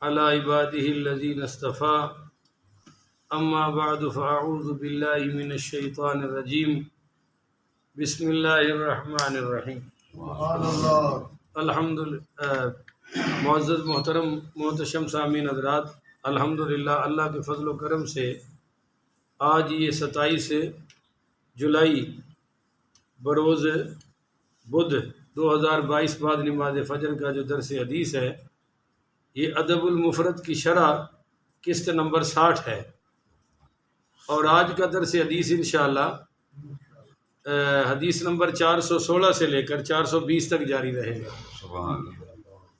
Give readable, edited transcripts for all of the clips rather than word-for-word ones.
على عباده الذين اصطفى اما بعد فاعوذ بالله من الشیطان الرجیم بسم اللہ الرحمن الرحیم معزز محترم محتشم سامعین حضرات، الحمدللہ اللہ کے فضل و کرم سے آج یہ 27 جولائی بروز بدھ 2022 بعد نماز فجر کا جو درس حدیث ہے، یہ ادب المفرد کی شرح قسط نمبر 60 ہے، اور آج کا درس حدیث انشاءاللہ حدیث نمبر 416 سے لے کر 420 تک جاری رہے گا۔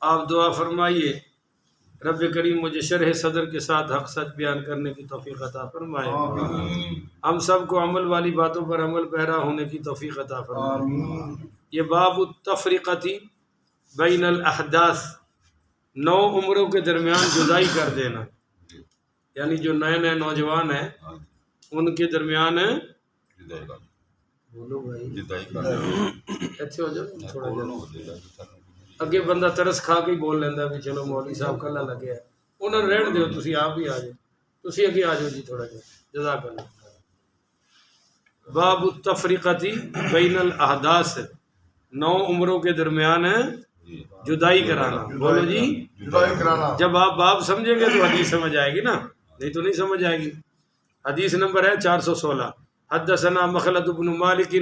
آپ دعا فرمائیے رب کریم مجھے شرح صدر کے ساتھ حق سچ بیان کرنے کی توفیق عطا فرمائے، ہم سب کو عمل والی باتوں پر عمل پیرا ہونے کی توفیق عطا فرمائے۔ یہ باب التفریقتی بین الاحداث، 9 عمروں کے درمیان جدائی کر دینا، یعنی جو نئے نوجوان ہیں ان کے درمیان بولو بھائی اچھے ہو جاؤ، تھوڑا اگے بندہ ترس کھا کے ہی بول لینا بھی چلو مولوی صاحب کلا لگے ہے، انہوں نے رہن دیو، تسی آپ بھی آ جاؤ، تسی اگے آ جاؤ جی تھوڑا جا، جزاک اللہ۔ باب التفریقتی بین الاحداث، 9 عمروں کے درمیان جدائی کرانا، بولو جی جدائی کرانا۔ جب آپ باب سمجھیں گے تو حدیث سمجھ آئے گی نا، نہیں تو نہیں سمجھ آئے گی۔ حدیث نمبر ہے 416۔ حدثنا مخلد بن مالک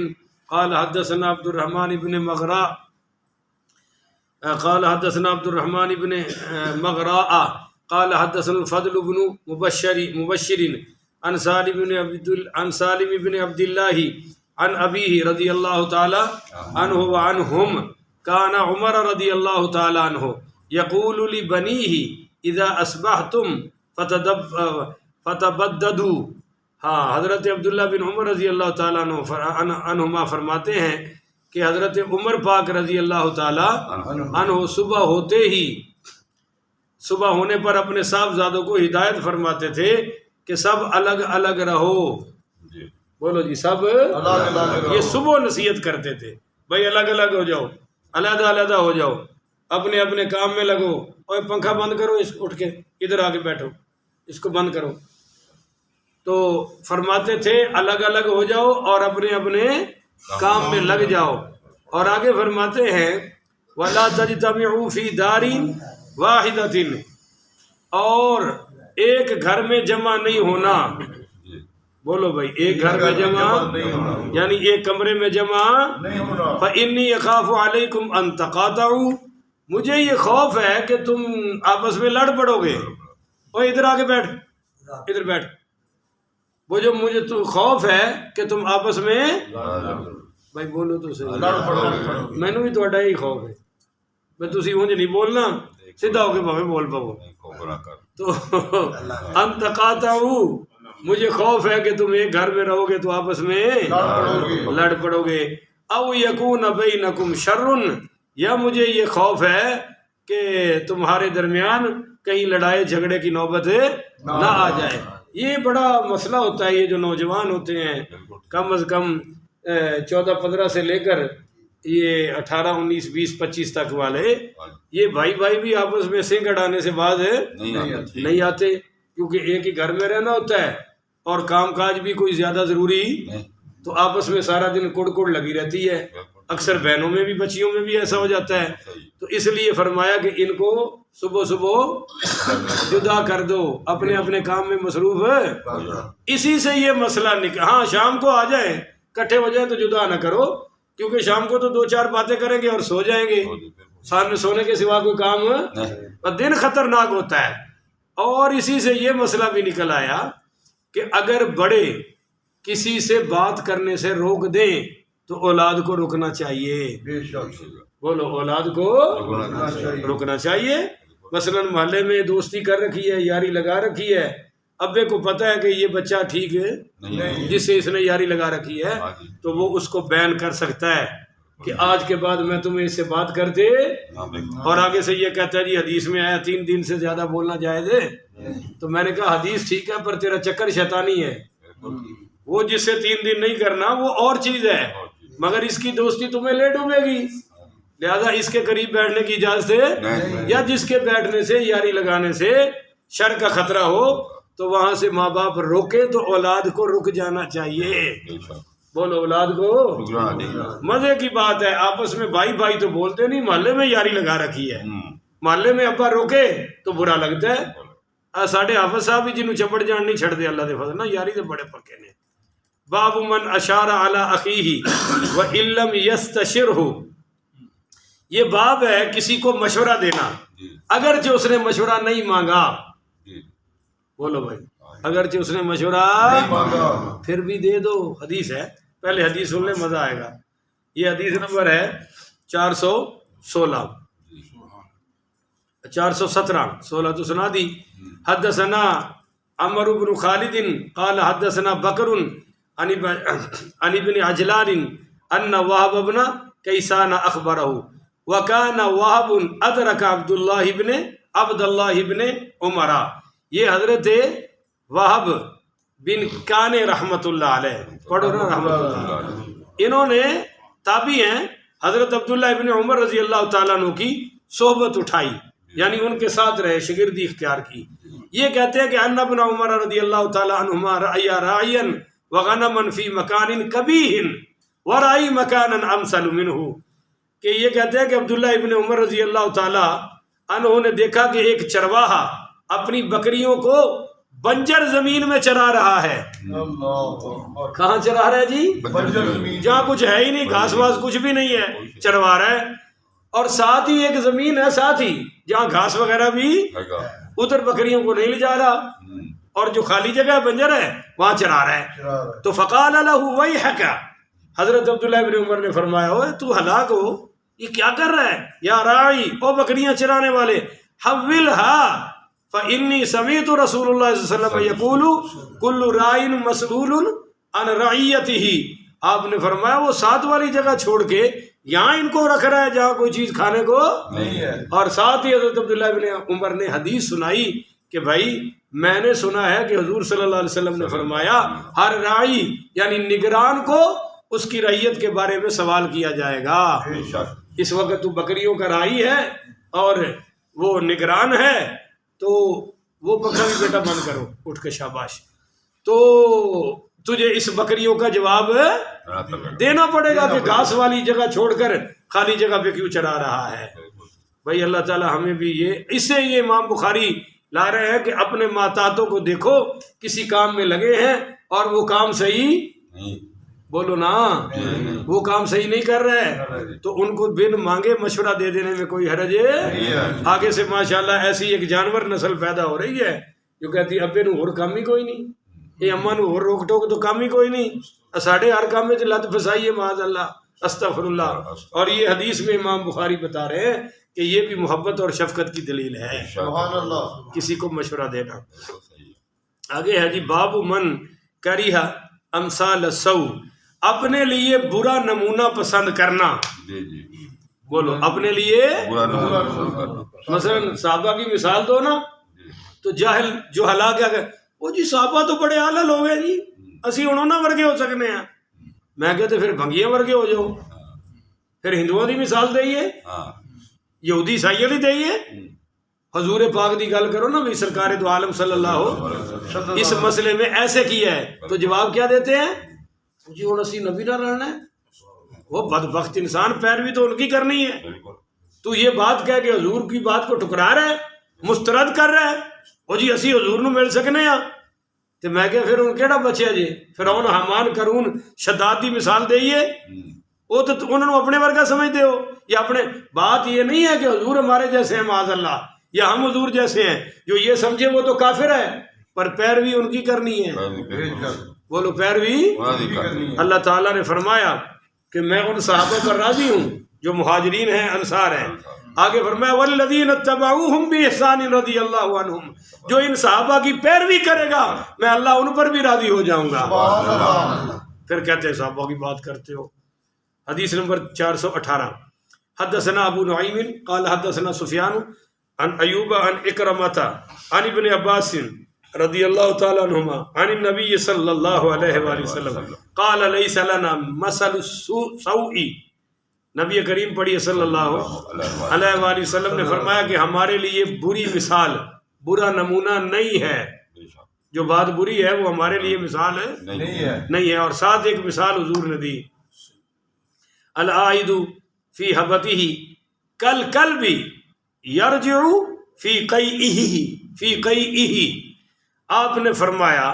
قال حدثنا عبد الرحمن بن مغراء قال حدثنا عبد الرحمن بن مغراء قال حدثنا الفضل بن مبشر عن سالم بن عبد الله عن ابيه رضي الله تعالى عنه وعنهم كان عمر رضي الله تعالى عنه يقول لبنيه اذا اصبحتم فتبددوا۔ ہاں، حضرت عبداللہ بن عمر رضی اللہ تعالیٰ عنہما فرماتے ہیں کہ حضرت عمر پاک رضی اللہ تعالیٰ عنہ صبح ہونے پر اپنے صاحبزادوں کو ہدایت فرماتے تھے کہ سب الگ الگ رہو۔ بولو جی سب یہ صبح نصیحت کرتے تھے، بھائی الگ الگ ہو جاؤ، علیحدہ علیحدہ ہو جاؤ، اپنے اپنے کام میں لگو، اور پنکھا بند کرو، اس اٹھ کے ادھر آ کے بیٹھو، اس کو بند کرو۔ تو فرماتے تھے الگ الگ ہو جاؤ اور اپنے اپنے کام میں لگ جاؤ، اور آگے فرماتے ہیں وَلَا تَجْتَمِعُوا فِي دَارٍ وَاحِدَةٍ، اور ایک گھر میں جمع نہیں ہونا۔ بولو بھائی، ایک گھر میں جمع یعنی ایک کمرے میں جمع۔ فَإِنِّي أَخَافُ عَلَيْكُمْ أَن تَقَاطَعُوا، مجھے یہ خوف ہے کہ تم آپس میں لڑ پڑو گے۔ اور ادھر آ کے بیٹھ، ادھر بیٹھ، وہ جو مجھے تو خوف ہے کہ تم آپس میں بھائی بولو تو صحیح، میں نے بھی تھوڑا ہی خوف ہے بھائی، تسی اونج نہیں بولنا، سیدھا ہو کے بھاوے بول پاؤ۔ تو ان تقاطعوا، مجھے خوف ہے کہ تم ایک گھر میں رہو گے تو آپس میں لڑ پڑو گے۔ او یکون بینکم شر، یا مجھے یہ خوف ہے کہ تمہارے درمیان کہیں لڑائی جھگڑے کی نوبت نہ آ جائے۔ یہ بڑا مسئلہ ہوتا ہے، یہ جو نوجوان ہوتے ہیں کم از کم 14-15 سے لے کر یہ 18, 19, 20, 25 تک والے، یہ بھائی بھائی بھی آپس میں سنگ اڑانے سے بعد نہیں آتے، کیونکہ ایک ہی گھر میں رہنا ہوتا ہے اور کام کاج بھی کوئی زیادہ ضروری، تو آپس میں سارا دن کڑ کڑ لگی رہتی ہے۔ اکثر بہنوں میں بھی بچیوں میں بھی ایسا ہو جاتا ہے، تو اس لیے فرمایا کہ ان کو صبح صبح جدا کر دو، اپنے اپنے کام میں مصروف ہے۔ اسی سے یہ مسئلہ ہاں شام کو آ جائیں، کٹھے ہو جائیں تو جدا نہ کرو، کیونکہ شام کو تو 2-4 باتیں کریں گے اور سو جائیں گے، سامنے سونے کے سوا کوئی کام، اور دن خطرناک ہوتا ہے۔ اور اسی سے یہ مسئلہ بھی نکل آیا کہ اگر بڑے کسی سے بات کرنے سے روک دیں تو اولاد کو رکنا چاہیے۔ بولو، اولاد کو رکنا چاہیے۔ مثلا محلے میں دوستی کر رکھی ہے، یاری لگا رکھی ہے، ابے کو پتہ ہے کہ یہ بچہ ٹھیک ہے جس سے اس نے یاری لگا رکھی ہے، تو وہ اس کو بین کر سکتا ہے کہ آج کے بعد میں تمہیں اس سے بات کرتے، اور آگے سے یہ کہتا ہے جی حدیث میں آیا 3 دن سے زیادہ بولنا جائز ہے، تو میں نے کہا حدیث ٹھیک ہے پر تیرا چکر شیطانی ہے، وہ جس سے 3 دن نہیں کرنا وہ اور چیز ہے، مگر اس کی دوستی تمہیں لے ڈوبے گی۔ لہذا اس کے قریب بیٹھنے کی اجازت ہے، یا جس کے بیٹھنے سے یاری لگانے سے شر کا خطرہ ہو تو وہاں سے ماں باپ روکے تو اولاد کو رک جانا چاہیے. بولو اولاد کو. مزے کی بات ہے آپس میں بھائی بھائی تو بولتے نہیں، محلے میں یاری لگا رکھی ہے. محلے میں ابا روکے تو برا لگتا ہے. ساڈے حافظ صاحب بھی جنوں چپڑ جان نہیں چھڑ دے اللہ دے فضل نا، یاری دے بڑے پکے نے. باب من اشار علی اخیہ وان لم یستشرہ، یہ باب ہے کسی کو مشورہ دینا اگرچہ اس نے مشورہ نہیں مانگا. بولو بھائی، اگرچہ اس نے مشورہ پھر بھی دے دو. حدیث ہے، پہلے حدیث سن لے مزہ آئے گا. یہ حدیث نمبر ہے 416، 417، 16 تو سنا دی. حدثنا عمرو بن خالد قال حدثنا بکر عن ابن عجلان ان وهب بن کیسان اخبرہ وکان وهب ادرک عبد اللہ بن عمر. یہ حضرت وہب بن کان رحمت اللہ علیہ، پڑھو نا رحمت اللہ علیہ، انہوں نے تابعی ہیں، حضرت عبداللہ ابن عمر رضی اللہ تعالیٰ عنہ کی صحبت اٹھائی، یعنی ان کے ساتھ رہے، شاگردی اختیار کی. یہ کہتے ہیں کہ ان ابن عمر رضی اللہ تعالیٰ عنہما رأی راعیا وغنما فی مکان کبیہ ورأی مکانا امثل منہ، کہ یہ کہتے ہیں کہ عبداللہ ابن عمر رضی اللہ تعالیٰ عنہ نے دیکھا کہ ایک چرواہا اپنی بکریوں کو بنجر زمین میں چرا رہا ہے. کہاں چرا رہا ہے جی؟ جہاں کچھ ہے ہی نہیں، گھاس واس کچھ بھی نہیں ہے، چروا رہا ہے. اور ساتھ ہی ایک زمین ہے ساتھ ہی جہاں گھاس وغیرہ بھی، ادھر بکریوں کو نہیں لے جا رہا، اور جو خالی جگہ بنجر ہے وہاں چرا رہا ہے. تو فقال لہ ویحک، حضرت عبداللہ ابن عمر نے فرمایا اوے تو ہلاک ہو، یہ کیا کر رہا ہے یا راعی، او بکریاں چرانے والے، حولھا فإنی سمعت رسول اللہ صلی اللہ علیہ وسلم یقول کل راع مسئول عن رعیتہ. آپ نے فرمایا وہ ساتھ والی جگہ چھوڑ کے یہاں ان کو رکھ رہا ہے جہاں کوئی چیز کھانے کو نہیں ہے. اور ساتھ ہی حضرت عبداللہ ابن عمر نے حدیث سنائی کہ بھائی میں نے سنا ہے کہ حضور صلی اللہ علیہ وسلم نے فرمایا ہر راعی یعنی نگران کو اس کی رعیت کے بارے میں سوال کیا جائے گا. اس وقت تو بکریوں کا راعی ہے اور وہ نگران ہے، تو وہ پکا بھی بیٹا بند کرو اٹھ کے، شاباش. تو تجھے اس بکریوں کا جواب دینا پڑے گا کہ گھاس والی جگہ چھوڑ کر خالی جگہ پہ کیوں چرا رہا ہے. بھائی اللہ تعالی ہمیں بھی اس سے یہ امام بخاری لا رہے ہیں کہ اپنے ماتاتوں کو دیکھو کسی کام میں لگے ہیں اور وہ کام صحیح، بولو نا، وہ کام صحیح نہیں کر رہے تو ان کو بن مانگے مشورہ دے دینے میں کوئی حرج ہے. آگے سے ماشاءاللہ ایسی ایک جانور نسل پیدا ہو رہی ہے جو کہتی ابے نو اور کام ہی کوئی نہیں، یہ اما نو اور روک ٹوک تو کام ہی کوئی نہیں، ساڑھے ہر کام میں لت پھسائی ہے معاذ اللہ، استغفر اللہ. اور یہ حدیث میں امام بخاری بتا رہے ہیں کہ یہ بھی محبت اور شفقت کی دلیل ہے، کسی کو مشورہ دینا. آگے ہے جی باب من کریہ امثال السوء، اپنے لیے برا نمونہ پسند کرنا. بولو اپنے لیے مثلا صحابہ کی مثال دو نا، تو جاہل جو ہلاک ہے وہ جی صحابہ تو بڑے اعلیٰ لوگ ہیں جی، اسی انہوں نے ورگے ہو سکنے ہیں. میں کہتے پھر بھنگیاں ورگے ہو جاؤ، پھر ہندوؤں کی مثال دئیے، یہودی عیسائی والی دئیے. حضور پاک دی گل کرو نا بھی سرکار دو عالم صلی اللہ ہو اس مسئلے میں ایسے کیا ہے، تو جواب کیا دیتے ہیں جی ہوں اسی نبی نہ رہنا ہے. وہ بدبخت انسان پیروی تو ان کی کرنی ہے، تو یہ بات کہہ کہ حضور کی بات کو ٹکرا رہا ہے، مسترد کر رہا ہے، وہ جی اسی حضور نو مل سکنے ہاں. تو میں کہ پھر ان کیڑا بچیا جی فرعون حامان قارون شداد دی مثال دئیے، وہ تو انہوں نے اپنے ورگا سمجھتے ہو. یا اپنے بات یہ نہیں ہے کہ حضور ہمارے جیسے ہیں معاذ اللہ، یا ہم حضور جیسے ہیں، جو یہ سمجھے وہ تو کافر ہے، پر پیروی ان کی کرنی ہے. بولو پیروی. اللہ تعالیٰ نے فرمایا کہ میں ان صحابہ پر راضی ہوں جو مہاجرین ہیں انصار ہیں. آگے فرمایا والذین اتبعوہم بإحسان رضی اللہ عنہم، جو ان صحابہ کی پیروی کرے گا میں اللہ ان پر بھی راضی ہو جاؤں گا. پھر کہتے ہیں صحابہ کی بات کرتے ہو. حدیث نمبر 418 حدثنا ابو نعیم قال حدثنا سفیان عن ایوب عن اکرمۃ عن ابن عباس رضی اللہ تعالی عنہما عن النبی صلی اللہ علیہ وآلہ وسلم قال لیس لنا مثل السوء نبی کریم پڑھیے صلی اللہ علیہ وآلہ وسلم نے فرمایا کہ ہمارے لیے بری مثال، برا نمونہ نہیں ہے، جو بات بری ہے وہ ہمارے لیے مثال ہے نہیں ہے۔ اور ساتھ ایک مثال حضور نے دی، العائد فی حبتہ کالکلب یرجع فی قیئہ۔ آپ نے فرمایا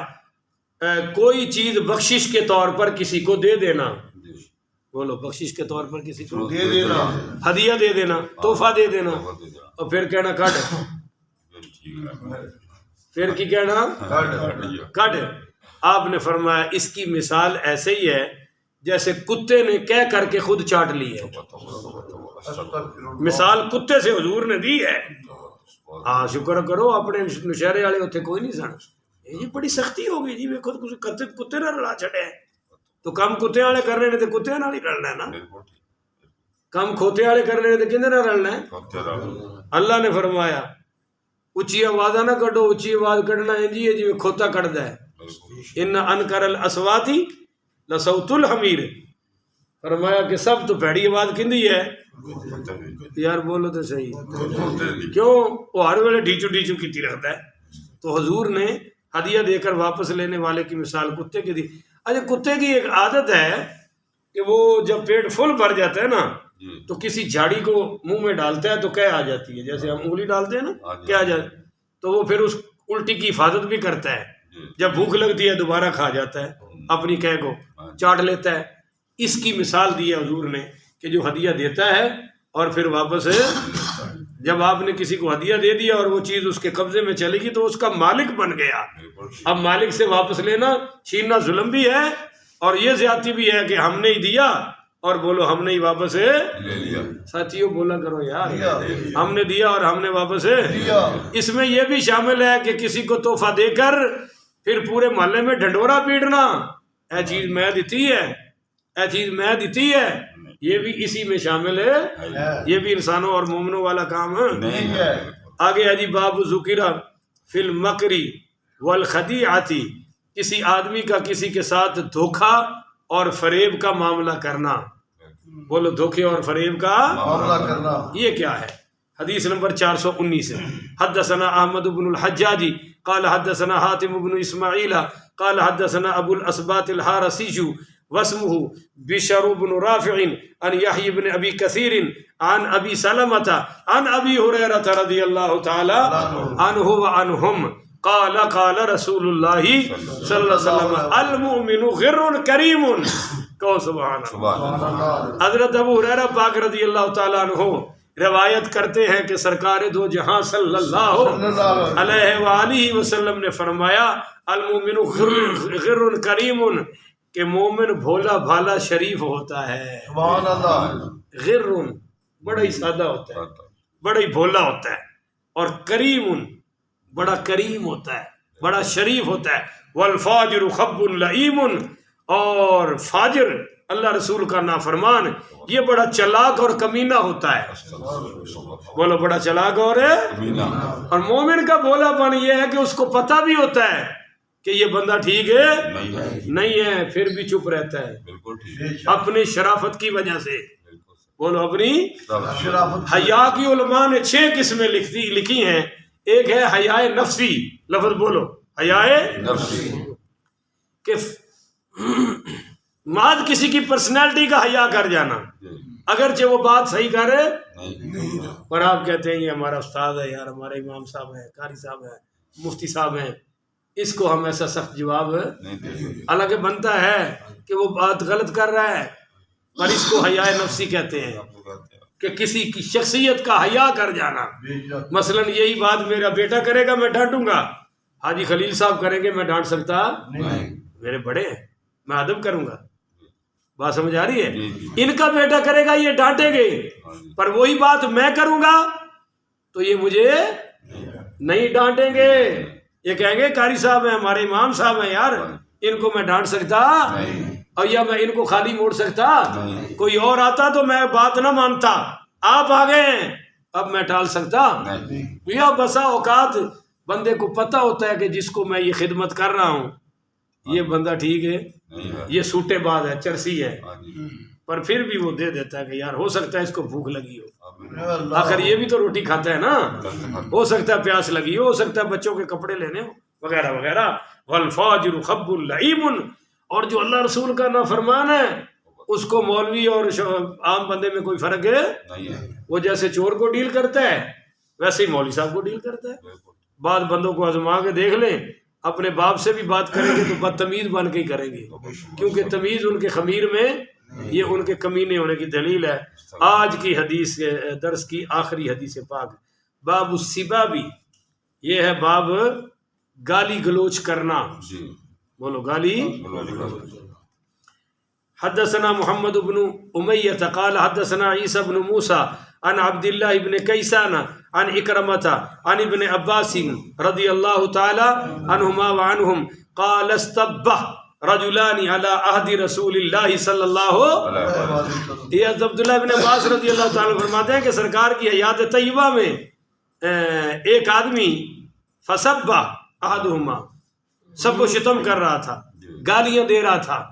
کوئی چیز بخشش کے طور پر کسی کو دے دینا، بولو بخشش کے طور پر کسی کو دے دینا، ہدیہ دے دینا، تحفہ دے دینا، اور پھر کہنا کٹ، پھر کی کہنا کٹ۔ آپ نے فرمایا اس کی مثال ایسے ہی ہے جیسے کتے نے کہہ کر کے خود چاٹ لی ہے۔ مثال کتے سے حضور نے دی ہے۔ ہاں شکر کرو اپنے نشہرے والے اتنے کوئی نہیں سن، یہ بڑی سختی ہو گئی جی، میں خود کتے نہ رلا چھڑے، تو کم کتے والے کرنے نے تو کتے نال ہی رلنا ہے نا، کم کھوتے والے کرنے نے تو کہندے نہ رلنا ہے۔ اللہ نے فرمایا اچھی آواز نہ کڈو، اچھی آواز کڈنا ہے جی جی کھوتا کڈدا ہے، ان انکر الاصوات لصوت الحمیر۔ فرمایا کہ سب تو بھڑی آواز کندی ہے یار، بولو تو صحیح، کیوں وہ ہر ویلے ڈھیچو ڈھیچو کیتی رہتا ہے۔ تو حضور نے ہدیہ دے کر واپس لینے والے کی مثال کتے کی دی۔ اچھا کتے کی ایک عادت ہے کہ وہ جب پیٹ فل بھر جاتا ہے نا تو کسی جھاڑی کو منہ میں ڈالتا ہے تو کہہ آ جاتی ہے، جیسے ہم انگلی ڈالتے ہیں نا کیا آ جاتی، تو وہ پھر اس الٹی کی حفاظت بھی کرتا ہے، جب بھوک لگتی ہے دوبارہ کھا جاتا ہے، اپنی کہہ کو چاٹ لیتا ہے۔ اس کی مثال دی ہے حضور نے کہ جو ہدیہ دیتا ہے اور پھر واپس جب آپ نے کسی کو ہدیہ دے دیا اور وہ چیز اس کے قبضے میں چلے گی تو اس کا مالک بن گیا۔ اب مالک سے واپس لینا چھیننا ظلم بھی ہے اور یہ زیادتی بھی ہے کہ ہم نے ہی دیا اور بولو ہم نے ہی واپس لے لیا۔ ساتھیوں بولا کرو یار، ہم نے دیا اور ہم نے واپس لیا۔ اس میں یہ بھی شامل ہے کہ کسی کو تحفہ دے کر پھر پورے محلے میں ڈھنڈورا پیٹنا، اے چیز میں دیتی ہے، اے چیز میں دیتی ہے، یہ بھی اسی میں شامل ہے، یہ بھی انسانوں اور مومنوں والا کام نہیں ہے۔ آگے ہے جی باب ذکر فی المکر والخدیعۃ، کسی آدمی کا کسی کے ساتھ دھوکا اور فریب کا معاملہ کرنا، بولو دھوکے اور فریب کا معاملہ کرنا یہ کیا ہے؟ حدیث نمبر 419 ہے، حدثنا احمد بن الحجاج قال حدثنا حاتم بن اسماعیل قال حدثنا ابو الاسباط الحارثی واسمه بشر بن رافع عن يحيى بن ابي كثير عن ابي سلمة عن ابي هريرة رضي الله تعالى عنه وعنهم قال قال رسول الله صلى الله عليه وسلم المؤمن غر کریم، کہو سبحان اللہ۔ حضرت ابو ہریرہ پاک رضی اللہ تعالیٰ عنہ روایت کرتے ہیں کہ سرکار دو جہاں صلی اللہ علیہ وآلہ وسلم نے فرمایا المؤمن غر کریم، کہ مومن بھولا بھالا شریف ہوتا ہے۔ سبحان اللہ۔ غر بڑا ہی سادہ ہوتا ہے، بڑا ہی بھولا ہوتا ہے، اور کریم بڑا کریم ہوتا ہے، بڑا شریف ہوتا ہے۔ والفاجر خب لئیم، اور فاجر اللہ رسول کا نافرمان یہ بڑا چلاک اور کمینہ ہوتا ہے، بولو بڑا چلاک اور مومن کا بھولا پن یہ ہے کہ اس کو پتہ بھی ہوتا ہے کہ یہ بندہ ٹھیک ہے نہیں ہے، پھر بھی چپ رہتا ہے اپنی شرافت کی وجہ سے، بولو اپنی شرافت۔ حیا کی علماء نے 6 قسمیں لکھی ہیں، ایک ہے حیا نفسی، لفظ بولو حیا نفسی، کہ ماد کسی کی پرسنالٹی کا حیا کر جانا، اگرچہ وہ بات صحیح کرے پر آپ کہتے ہیں یہ ہمارا استاد ہے یار، ہمارے امام صاحب ہیں، قاری صاحب ہیں، مفتی صاحب ہیں، اس کو ہم ایسا سخت جواب حالانکہ بنتا ہے کہ وہ بات غلط کر رہا ہے، پر اس کو حیا نفسی کہتے ہیں، کہ کسی کی شخصیت کا حیا کر جانا۔ مثلا یہی بات میرا بیٹا کرے گا میں ڈانٹوں گا، حاجی خلیل صاحب کریں گے میں ڈانٹ سکتا میرے بڑے ہیں، میں ادب کروں گا، بات سمجھ آ رہی ہے؟ ان کا بیٹا کرے گا یہ ڈانٹیں گے، پر وہی بات میں کروں گا تو یہ مجھے نہیں ڈانٹیں گے، یہ کہیں گے قاری صاحب ہیں ہمارے امام صاحب ہیں یار، ان کو میں ڈانٹ سکتا اور یا میں ان کو خالی موڑ سکتا؟ کوئی اور آتا تو میں بات نہ مانتا، آپ آ گئے ہیں اب میں ٹال سکتا؟ یا بسا اوقات بندے کو پتہ ہوتا ہے کہ جس کو میں یہ خدمت کر رہا ہوں یہ بندہ ٹھیک ہے، یہ سوٹے باز ہے، چرسی ہے، پر پھر بھی وہ دے دیتا ہے کہ یار ہو سکتا ہے اس کو بھوک لگی ہو، اللہ آخر یہ بھی تو روٹی کھاتا ہے نا، ہو سکتا ہے پیاس لگی ہو سکتا ہے بچوں کے کپڑے لینے ہو وغیرہ وغیرہ۔ والفاجر خب لعیم، اور جو اللہ رسول کا نافرمان ہے اس کو مولوی اور عام بندے میں کوئی فرق ہے؟ وہ جیسے چور کو ڈیل کرتا ہے ویسے ہی مولوی صاحب کو ڈیل کرتا ہے۔ بعض بندوں کو آزما کے دیکھ لیں، اپنے باپ سے بھی بات کریں گے تو بدتمیز بن کے ہی کریں گے، کیونکہ تمیز ان کے خمیر میں، یہ ان کے کمینے ہونے کی دلیل ہے۔ آج کی حدیث درس کی آخری حدیث پاک، باب السبا بھی، یہ ہے باب گالی گلوچ کرنا، بولو گالی۔ حدثنا محمد بن امیہ قال حدثنا عیسی بن موسیٰ عن عبد اللہ بن کیسان عن اکرمۃ عن ابن عباس رضی اللہ تعالی عنہما وعنہم قال استبہ رجلان علی عہد رسول اللہ صلی اللہ، یہ عبداللہ بن عباس رضی اللہ تعالی فرماتے ہیں کہ سرکار کی حیات طیبہ میں ایک آدمی فسبہ احدہما، سب کو شتم کر رہا تھا، گالیاں دے رہا تھا،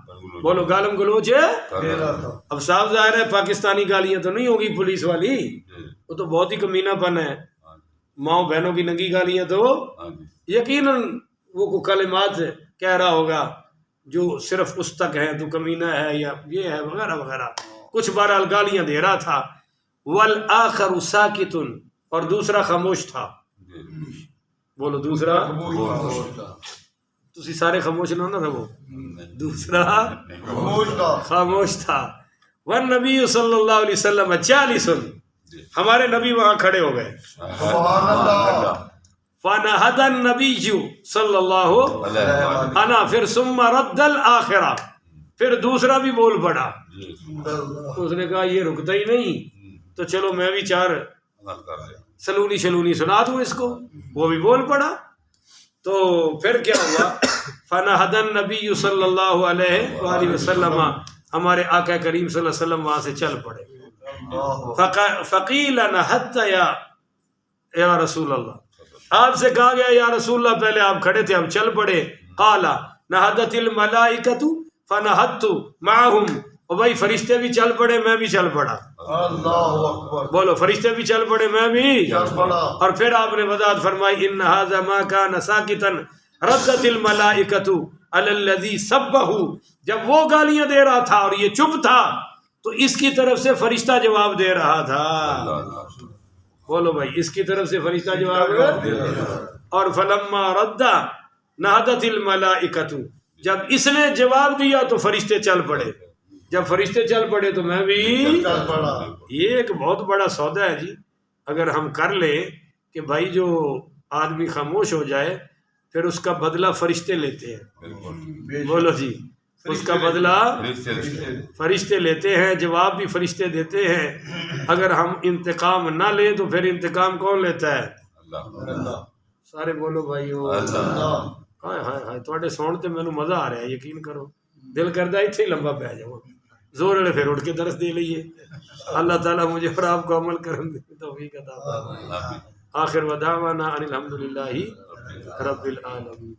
بولو گالم گلوچ ہے۔ اب صاف ظاہر ہے پاکستانی گالیاں تو نہیں ہوگی پولیس والی، وہ تو بہت ہی کمینہ پن ہے، ماؤں بہنوں کی ننگی گالیاں تو یقیناً وہ کلمات کہہ رہا ہوگا جو صرف اس تک ہے تو کمینہ ہے یا یہ ہے وغیرہ وغیرہ، کچھ بہرحال گالیاں دے رہا تھا۔ والآخر ساکت، اور دوسرا خاموش تھا، بولو دوسرا، تسی سارے خاموش نہ نہ رہو، دوسرا خاموش تھا۔ والنبی صلی اللہ علیہ وسلم جالس، ہمارے نبی وہاں کھڑے ہو گئے۔ سبحان اللہ۔ فنہد النبی صلی اللہ عنہ، پھر ثم رد الآخرہ، پھر دوسرا بھی بول پڑا۔ اس نے کہا یہ رکتا ہی نہیں تو چلو میں بھی چار سلونی شلونی سنا دوں اس کو، وہ بھی بول پڑا۔ تو پھر کیا ہوا؟ فنہد النبی صلی اللہ علیہ وآلہ وسلم، ہمارے آقا کریم صلی اللہ علیہ وسلم وہاں سے چل پڑے۔ فقیل نہدت یا رسول اللہ، آپ سے کہا گیا یا رسول اللہ، پہلے آپ کھڑے تھے اب چل پڑے۔ قال نہدت الملائکۃ فنہدت معہم، اور بھائی فرشتے بھی چل پڑے میں بھی چل پڑا۔ اللہ اکبر، بولو فرشتے بھی چل پڑے میں بھی چل پڑا۔ اور پھر آپ نے وضاحت فرمائی ان ھذا ما کان ساکتا ردت الملائکۃ علی الذی سبہ، جب وہ گالیاں دے رہا تھا اور یہ چپ تھا تو اس کی طرف سے فرشتہ جواب دے رہا تھا۔ بولو بھائی اس کی طرف سے فرشتہ جواب دے رہا تھا۔ اور فلما رد نہدت الملائکۃ، جب اس نے جواب دیا تو فرشتے چل پڑے، جب فرشتے چل پڑے تو میں بھی چل پڑا۔ یہ ایک بہت بڑا سودا ہے جی، اگر ہم کر لیں کہ بھائی جو آدمی خاموش ہو جائے پھر اس کا بدلہ فرشتے لیتے ہیں، بولو جی اس کا بدلہ فرشتے لیتے ہیں، جواب بھی فرشتے دیتے ہیں۔ اگر ہم انتقام نہ لیں تو پھر انتقام کون لیتا ہے؟ اللہ، سارے بولو بھائیو، اللہ۔ ہائے ہائے ہائے، تھوڑے سون تے مینوں مزہ آ رہا ہے، یقین کرو دل کردا ایتھے ہی لمبا پہ جاؤ، زور والے پھر اٹھ کے درس دے لئیے۔ اللہ تعالیٰ مجھے اور آپ کو عمل کرنے کی توفیق عطا فرمائے۔ آخر ودعوانا ان الحمدللہ رب العالمین۔